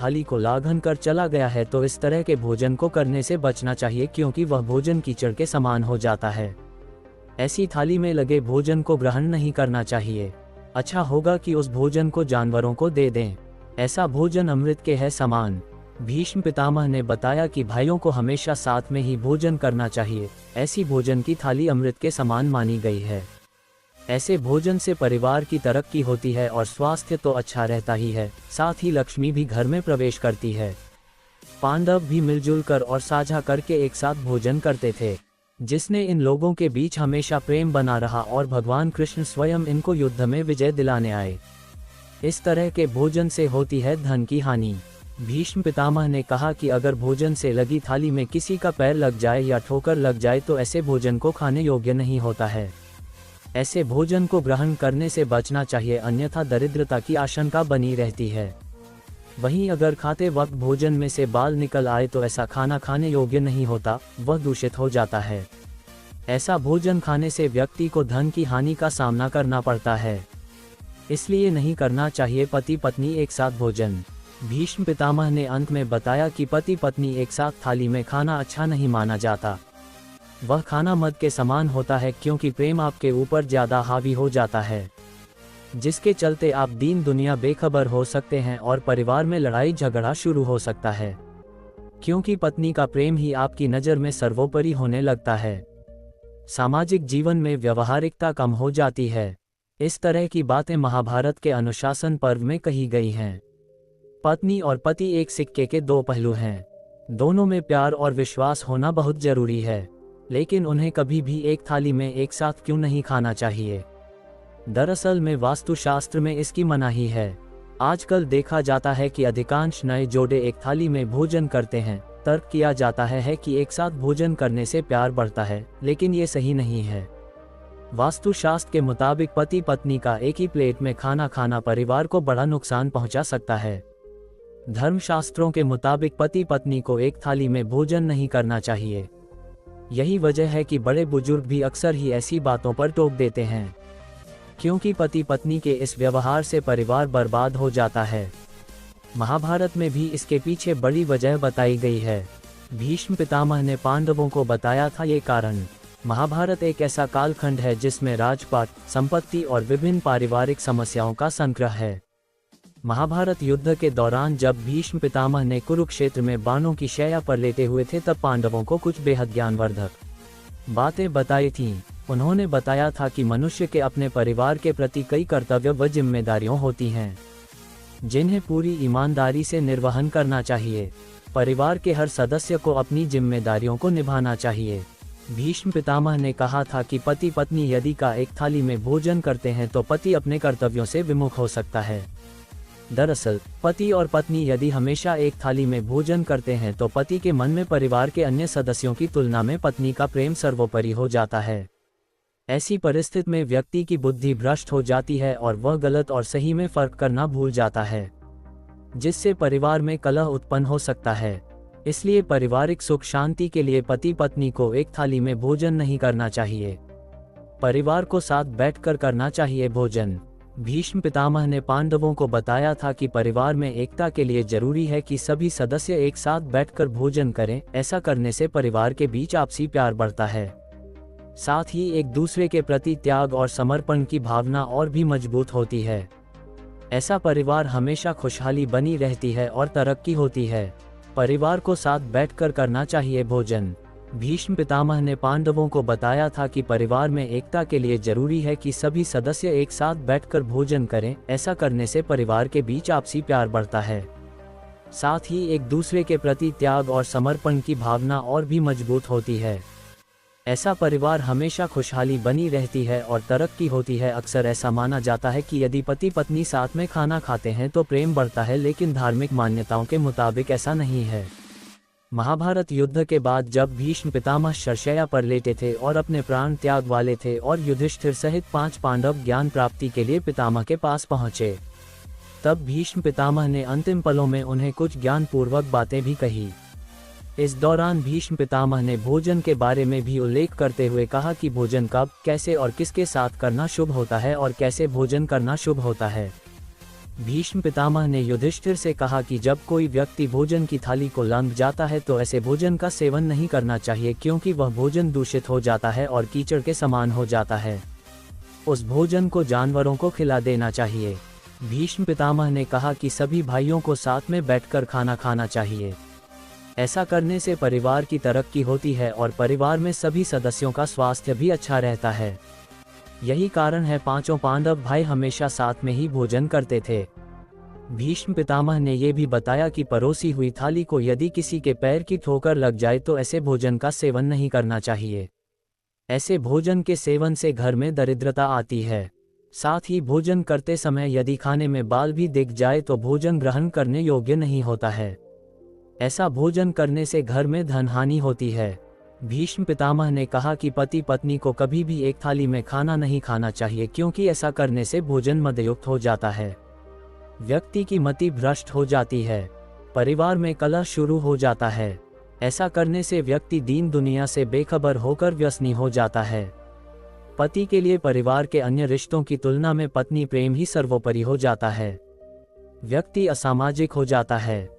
थाली को लाघन कर चला गया है तो इस तरह के भोजन को करने से बचना चाहिए, क्योंकि वह भोजन कीचड़ के समान हो जाता है। ऐसी थाली में लगे भोजन को ग्रहण नहीं करना चाहिए। अच्छा होगा कि उस भोजन को जानवरों को दे दें। ऐसा भोजन अमृत के है समान। भीष्म पितामह ने बताया कि भाइयों को हमेशा साथ में ही भोजन करना चाहिए। ऐसी भोजन की थाली अमृत के समान मानी गई है। ऐसे भोजन से परिवार की तरक्की होती है और स्वास्थ्य तो अच्छा रहता ही है, साथ ही लक्ष्मी भी घर में प्रवेश करती है। पांडव भी मिलजुल कर और साझा करके एक साथ भोजन करते थे, जिसने इन लोगों के बीच हमेशा प्रेम बना रहा और भगवान कृष्ण स्वयं इनको युद्ध में विजय दिलाने आए। इस तरह के भोजन से होती है धन की हानि। भीष्म पितामह ने कहा कि अगर भोजन से लगी थाली में किसी का पैर लग जाए या ठोकर लग जाए तो ऐसे भोजन को खाने योग्य नहीं होता है। ऐसे भोजन को ग्रहण करने से बचना चाहिए, अन्यथा दरिद्रता की आशंका बनी रहती है। वहीं अगर खाते वक्त भोजन में से बाल निकल आए तो ऐसा खाना खाने योग्य नहीं होता, वह दूषित हो जाता है। ऐसा भोजन खाने से व्यक्ति को धन की हानि का सामना करना पड़ता है, इसलिए नहीं करना चाहिए पति पत्नी एक साथ भोजन। भीष्म पितामह ने अंत में बताया कि पति पत्नी एक साथ थाली में खाना अच्छा नहीं माना जाता। वह खाना मद के समान होता है, क्योंकि प्रेम आपके ऊपर ज्यादा हावी हो जाता है, जिसके चलते आप दीन दुनिया बेखबर हो सकते हैं और परिवार में लड़ाई झगड़ा शुरू हो सकता है, क्योंकि पत्नी का प्रेम ही आपकी नज़र में सर्वोपरि होने लगता है। सामाजिक जीवन में व्यवहारिकता कम हो जाती है। इस तरह की बातें महाभारत के अनुशासन पर्व में कही गई हैं। पत्नी और पति एक सिक्के के दो पहलू हैं। दोनों में प्यार और विश्वास होना बहुत जरूरी है, लेकिन उन्हें कभी भी एक थाली में एक साथ क्यों नहीं खाना चाहिए? दरअसल में वास्तुशास्त्र में इसकी मनाही है। आजकल देखा जाता है कि अधिकांश नए जोड़े एक थाली में भोजन करते हैं। तर्क किया जाता है कि एक साथ भोजन करने से प्यार बढ़ता है, लेकिन ये सही नहीं है। वास्तुशास्त्र के मुताबिक पति पत्नी का एक ही प्लेट में खाना खाना परिवार को बड़ा नुकसान पहुंचा सकता है। धर्मशास्त्रों के मुताबिक पति पत्नी को एक थाली में भोजन नहीं करना चाहिए। यही वजह है कि बड़े बुजुर्ग भी अक्सर ही ऐसी बातों पर टोक देते हैं, क्योंकि पति पत्नी के इस व्यवहार से परिवार बर्बाद हो जाता है। महाभारत में भी इसके पीछे बड़ी वजह बताई गई है। भीष्म पितामह ने पांडवों को बताया था ये कारण। महाभारत एक ऐसा कालखंड है जिसमें राजपाट, संपत्ति और विभिन्न पारिवारिक समस्याओं का संग्रह है। महाभारत युद्ध के दौरान जब भीष्म पितामह ने कुरुक्षेत्र में बाणों की शैया पर लेटे हुए थे, तब पांडवों को कुछ बेहद ज्ञानवर्धक बातें बताई थीं। उन्होंने बताया था कि मनुष्य के अपने परिवार के प्रति कई कर्तव्य व जिम्मेदारियां होती हैं, जिन्हें पूरी ईमानदारी से निर्वहन करना चाहिए। परिवार के हर सदस्य को अपनी जिम्मेदारियों को निभाना चाहिए। भीष्म पितामह ने कहा था कि पति पत्नी यदि का एक थाली में भोजन करते हैं तो पति अपने कर्तव्यों से विमुख हो सकता है। दरअसल पति और पत्नी यदि हमेशा एक थाली में भोजन करते हैं तो पति के मन में परिवार के अन्य सदस्यों की तुलना में पत्नी का प्रेम सर्वोपरि हो जाता है। ऐसी परिस्थिति में व्यक्ति की बुद्धि भ्रष्ट हो जाती है और वह गलत और सही में फर्क करना भूल जाता है, जिससे परिवार में कलह उत्पन्न हो सकता है। इसलिए पारिवारिक सुख शांति के लिए पति पत्नी को एक थाली में भोजन नहीं करना चाहिए। परिवार को साथ बैठकर करना चाहिए भोजन। भीष्म पितामह ने पांडवों को बताया था कि परिवार में एकता के लिए जरूरी है कि सभी सदस्य एक साथ बैठकर भोजन करें। ऐसा करने से परिवार के बीच आपसी प्यार बढ़ता है, साथ ही एक दूसरे के प्रति त्याग और समर्पण की भावना और भी मजबूत होती है। ऐसा परिवार हमेशा खुशहाली बनी रहती है और तरक्की होती है। परिवार को साथ बैठकर करना चाहिए भोजन। भीष्म पितामह ने पांडवों को बताया था कि परिवार में एकता के लिए जरूरी है कि सभी सदस्य एक साथ बैठकर भोजन करें। ऐसा करने से परिवार के बीच आपसी प्यार बढ़ता है, साथ ही एक दूसरे के प्रति त्याग और समर्पण की भावना और भी मजबूत होती है। ऐसा परिवार हमेशा खुशहाली बनी रहती है और तरक्की होती है। अक्सर ऐसा माना जाता है कि यदि पति पत्नी साथ में खाना खाते हैं तो प्रेम बढ़ता है, लेकिन धार्मिक मान्यताओं के मुताबिक ऐसा नहीं है। महाभारत युद्ध के बाद जब भीष्म पितामह शरशैया पर लेटे थे और अपने प्राण त्याग वाले थे और युधिष्ठिर सहित 5 पांडव ज्ञान प्राप्ति के लिए पितामह के पास पहुंचे, तब भीष्म पितामह ने अंतिम पलों में उन्हें कुछ ज्ञानपूर्वक बातें भी कही। इस दौरान भीष्म पितामह ने भोजन के बारे में भी उल्लेख करते हुए कहा कि भोजन कब, कैसे और किसके साथ करना शुभ होता है और कैसे भोजन करना शुभ होता है। भीष्म पितामह ने युधिष्ठिर से कहा कि जब कोई व्यक्ति भोजन की थाली को लांघ जाता है तो ऐसे भोजन का सेवन नहीं करना चाहिए, क्योंकि वह भोजन दूषित हो जाता है और कीचड़ के समान हो जाता है। उस भोजन को जानवरों को खिला देना चाहिए। भीष्म पितामह ने कहा कि सभी भाइयों को साथ में बैठकर खाना खाना चाहिए। ऐसा करने से परिवार की तरक्की होती है और परिवार में सभी सदस्यों का स्वास्थ्य भी अच्छा रहता है। यही कारण है पांचों पांडव भाई हमेशा साथ में ही भोजन करते थे। भीष्म पितामह ने यह भी बताया कि परोसी हुई थाली को यदि किसी के पैर की ठोकर लग जाए तो ऐसे भोजन का सेवन नहीं करना चाहिए। ऐसे भोजन के सेवन से घर में दरिद्रता आती है। साथ ही भोजन करते समय यदि खाने में बाल भी दिख जाए तो भोजन ग्रहण करने योग्य नहीं होता है। ऐसा भोजन करने से घर में धन हानि होती है। भीष्म पितामह ने कहा कि पति पत्नी को कभी भी एक थाली में खाना नहीं खाना चाहिए, क्योंकि ऐसा करने से भोजन मदयुक्त हो जाता है। व्यक्ति की मति भ्रष्ट हो जाती है, परिवार में कलह शुरू हो जाता है। ऐसा करने से व्यक्ति दीन दुनिया से बेखबर होकर व्यसनी हो जाता है। पति के लिए परिवार के अन्य रिश्तों की तुलना में पत्नी प्रेम ही सर्वोपरि हो जाता है। व्यक्ति असामाजिक हो जाता है।